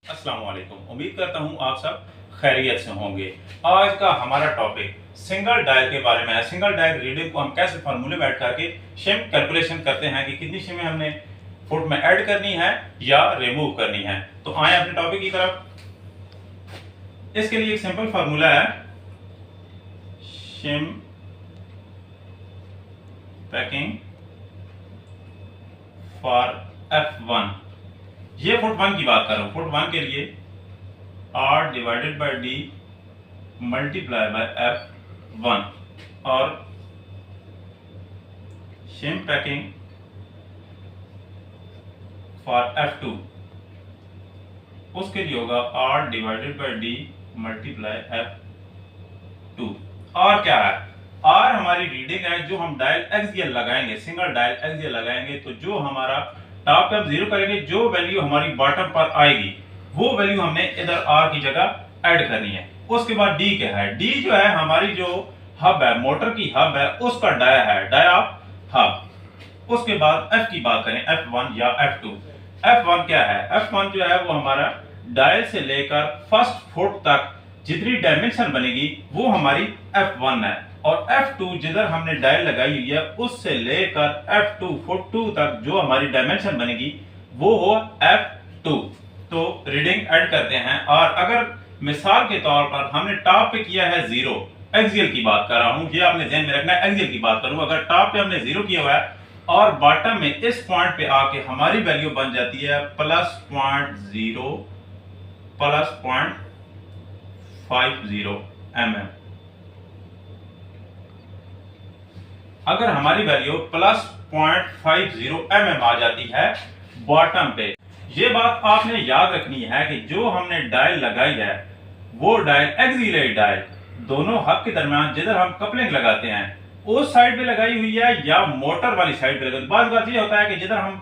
अस्सलाम वालेकुम। उम्मीद करता हूँ आप सब खैरियत से होंगे। आज का हमारा टॉपिक सिंगल डायल के बारे में है। सिंगल डायल रीडिंग को हम कैसे फार्मूले में ऐड करके शिम कैलकुलेशन करते हैं कि कितनी शिमें हमने फुट में ऐड करनी है या रिमूव करनी है। तो आए अपने टॉपिक की तरफ। इसके लिए एक सिंपल फार्मूला है, शिम पैकिंग फॉर F1। ये फुट 1 की बात कर रहा हूं। फुट 1 के लिए R divided by D multiply by F1 और शिम पैकिंग फॉर F2 उसके लिए होगा R divided by D multiply F2। और क्या है? R हमारी रीडिंग है जो हम डायल एक्सियल लगाएंगे, सिंगल डायल एक्सियल लगाएंगे तो जो हमारा टॉप पे हम जीरो करेंगे, जो वैल्यू हमारी बॉटम पर आएगी वो वैल्यू हमने इधर R की जगह ऐड करनी है। उसके बाद D क्या है? D जो है हमारी जो हब है, मोटर की हब है, उसका डाया है, डाया ऑफ हब। उसके बाद F की बात करें, F1 या F2। F1 क्या है? F1 जो है वो हमारा डायल से लेकर फर्स्ट फुट तक जितनी डायमेंशन बनेगी वो हमारी F1 है, और F2 जिधर हमने डायल लगाई हुई है उससे लेकर F2 फुट 2 तक जो हमारी डायमेंशन बनेगी वो हो F2। तो रीडिंग ऐड करते हैं। और अगर मिसाल के तौर पर हमने टॉप पे किया है जीरो, एक्सियल की बात कर रहा हूं, ये आपने ध्यान में रखना है, एक्सियल की बात करूं। अगर टॉप पे हमने जीरो किया हुआ है और बॉटम में इस पॉइंट पे आके हमारी वैल्यू बन जाती है +0 +0.50 mm। अगर हमारी वैल्यू +0.50 mm आ जाती है बॉटम पे, ये बात आपने याद रखनी है कि जो हमने डायल लगाई है वो डायल एक्सियल डायल दोनों हब के दरमियान जिधर हम कपलिंग लगाते हैं उस साइड पे लगाई हुई है या मोटर वाली साइड पे लगाई। बात ये होता है कि जिधर हम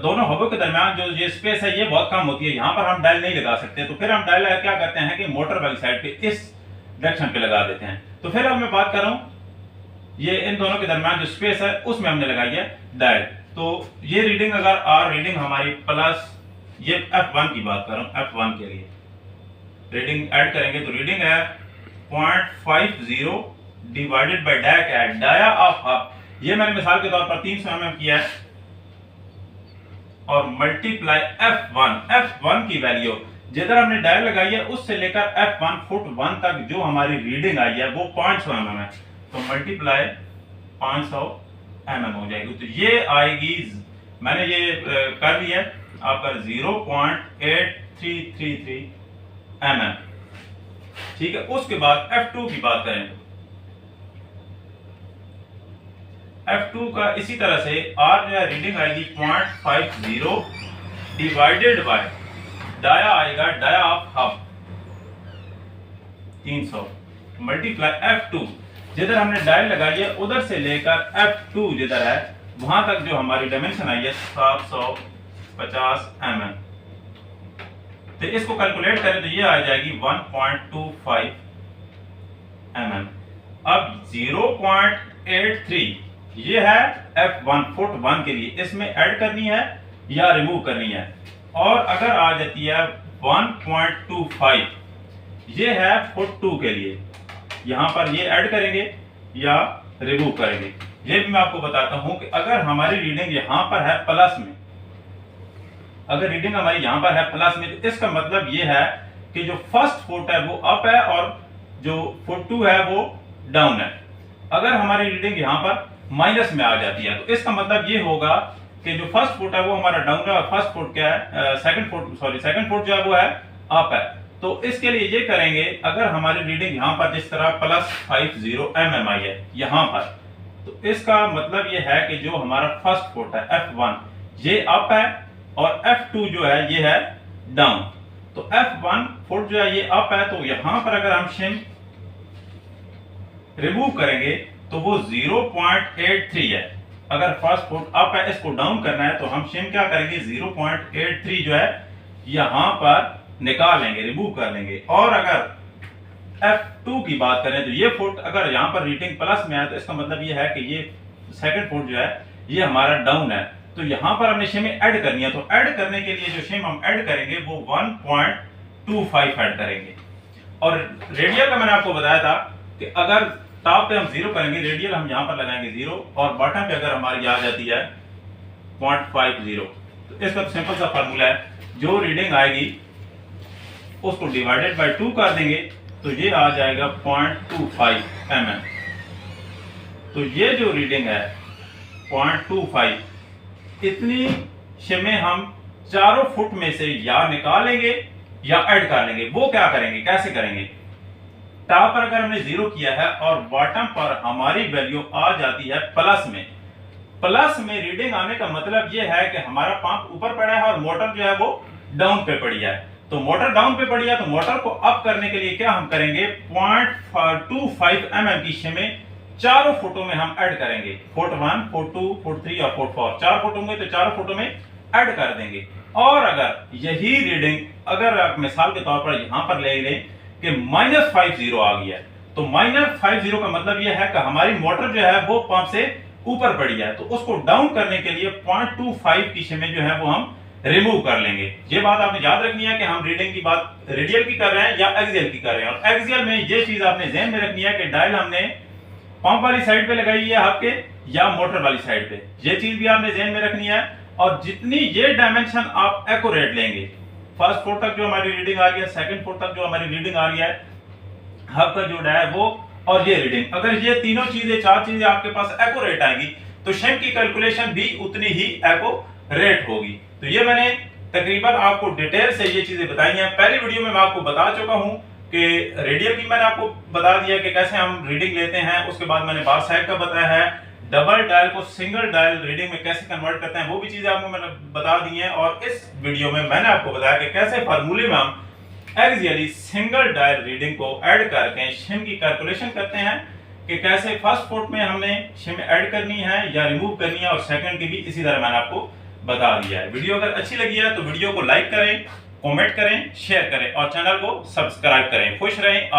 दोनों हबों के दरमियान जो ये स्पेस है ये बहुत कम होती है, यहाँ पर हम डायल नहीं लगा सकते, तो फिर हम डायल क्या करते हैं कि मोटर वाली साइड पे इस डायरेक्शन पे लगा देते हैं। तो फिर अब मैं बात कर रहा हूँ, ये इन दोनों के दरमियान जो स्पेस है उसमें हमने लगाई है डायल। तो ये रीडिंग अगर आर रीडिंग हमारी प्लस, ये F1 की बात कर रहा हूं, F1 के लिए रीडिंग ऐड करेंगे तो रीडिंग है 0.50 डिवाइडेड बाय डाया क्या है? Dia of hub. ये मैंने मिसाल के तौर पर 300 mm किया है और मल्टीप्लाई F1 की वैल्यू जिधर हमने डायल लगाई है उससे लेकर F1 फुट 1 तक जो हमारी रीडिंग आई है वो 500 mm है, तो मल्टीप्लाई 500 mm हो जाएगी। तो ये आएगी, मैंने ये कर लिया आपका 0.8333 mm। ठीक है। उसके बाद F2 की बात करें तो F2 का इसी तरह से R जो है रीडिंग आएगी 0.50 डिवाइडेड बाय डाया आएगा, dia of hub 300 multiply F2 जिधर हमने डायल लगाई है उधर से लेकर F2 जिधर है वहां तक जो हमारी डायमेंशन आई है 750 mm। तो इसको कैलकुलेट करें तो ये आ जाएगी 1.25 mm। अब 0.83 ये है F1 फुट 1 के लिए, इसमें ऐड करनी है या रिमूव करनी है। और अगर आ जाती है 1.25 ये है फुट 2 के लिए, यहां पर ये ऐड करेंगे या रिमूव करेंगे। ये भी मैं आपको बताता हूं कि अगर हमारी रीडिंग यहां पर है प्लस में, अगर रीडिंग हमारी यहां पर है प्लस में तो इसका मतलब ये है कि जो फर्स्ट फुट है वो अप है और जो फुट 2 है वो डाउन है। अगर हमारी रीडिंग यहां पर माइनस में आ जाती है तो इसका मतलब ये होगा कि जो फर्स्ट फुट है वो हमारा डाउन है और फर्स्ट फुट क्या है, सेकंड फुट जो है वो है अप है। तो इसके लिए ये करेंगे, अगर हमारी रीडिंग यहां पर जिस तरह +50 mm आई है यहां पर, तो इसका मतलब ये है कि जो हमारा फर्स्ट फुट है F1 ये अप है और F2 जो है ये है डाउन। तो F1 फुट जो है ये अप है, तो यहां पर अगर हम शिम रिमूव करेंगे तो वो 0.83 है। अगर फर्स्ट फुट अप है इसको डाउन करना है तो हम शिम क्या करेंगे, 0.83 जो है यहां पर निकाल लेंगे, रिमूव कर लेंगे। और अगर F2 की बात करें तो ये फुट अगर यहां पर रीडिंग प्लस में है तो इसका मतलब ये है कि ये सेकंड फुट जो है ये हमारा डाउन है, तो यहाँ पर हमने शिम ऐड करनी है, तो ऐड करने के लिए जो शिम हम ऐड करेंगे वो 1.25 ऐड करेंगे। और रेडियल का मैंने आपको बताया था कि अगर टॉप पे हम 0 करेंगे, रेडियल हम यहाँ पर लगाएंगे 0 और बॉटम पे अगर हमारी आ जाती है 0.50, तो इसका सिंपल सा फार्मूला है, जो रीडिंग आएगी उसको डिवाइडेड बाय 2 कर देंगे तो ये आ जाएगा 0.25 mm। तो ये जो रीडिंग है 0.25, इतनी शिमें हम चारों फुट में से या निकालेंगे या ऐड कर लेंगे। वो क्या करेंगे, कैसे करेंगे? टॉप पर अगर हमने 0 किया है और बॉटम पर हमारी वैल्यू आ जाती है प्लस में, प्लस में रीडिंग आने का मतलब यह है कि हमारा पंप ऊपर पड़ा है और मोटर जो है वो डाउन पे पड़ी है। तो मोटर डाउन पे पड़ी है, तो मोटर को अप करने के लिए क्या हम करेंगे, 0.25 mm की शिमें चारों फुटों में हम ऐड करेंगे। फुट 1, फुट 2, फुट 3 और फुट 4, 4 फुट होंगे तो चारों फुटों में ऐड कर देंगे। और अगर यही रीडिंग अगर आप मिसाल के तौर पर यहां पर ले लें कि -50 आ गया है, तो -50 का मतलब यह है कि हमारी मोटर जो है वो पंप से ऊपर पड़ी है, तो उसको डाउन करने के लिए 0.25 की शिमें जो है वो हम रिमूव कर लेंगे। ये बात आपने याद रखनी है कि हम रीडिंग की बात रेडियल की कर रहे हैं या एक्सियल की कर रहे हैं। और एक्सियल में ये चीज आपने ध्यान में रखनी है कि डायल हमने पंप वाली साइड पे लगाई है आपके या मोटर वाली साइड पे, ये चीज भी आपने ध्यान में रखनी है। और जितनी ये डायमेंशन आप एक्यूरेट लेंगे, फर्स्ट फुट तक जो हमारी रीडिंग आ रही है, सेकंड फुट तक जो हमारी रीडिंग आ रही है, हब का जो है वो और ये रीडिंग, अगर ये तीनों चीजें, चार चीजें आपके पास एक्यूरेट आएगी तो शिम की कैलकुलेशन भी उतनी ही एक्यूरेट होगी। तो ये मैंने तकरीबन आपको डिटेल से ये चीजें बताई हैं। पहली वीडियो में मैं आपको बता चुका हूं कि रेडियल की मैंने आपको बता दिया कि कैसे हम रीडिंग लेते हैं। उसके बाद मैंने बार साइड का बताया है, डबल डायल को सिंगल डायल रीडिंग में कैसे कन्वर्ट करते हैं, वो भी चीजें आपको मैंने बता दी हैं। और इस वीडियो में मैंने आपको बताया कि कैसे फार्मूले में हम एक्सियली सिंगल डायल रीडिंग को ऐड करके शिम की कैलकुलेशन करते हैं कि कैसे फर्स्ट फुट में हमने शिम ऐड करनी है या रिमूव करनी है, और सेकंड की भी इसी तरह मैंने आपको बता दिया है। वीडियो अगर अच्छी लगी है तो वीडियो को लाइक करें, कमेंट करें, शेयर करें और चैनल को सब्सक्राइब करें। खुश रहें आप।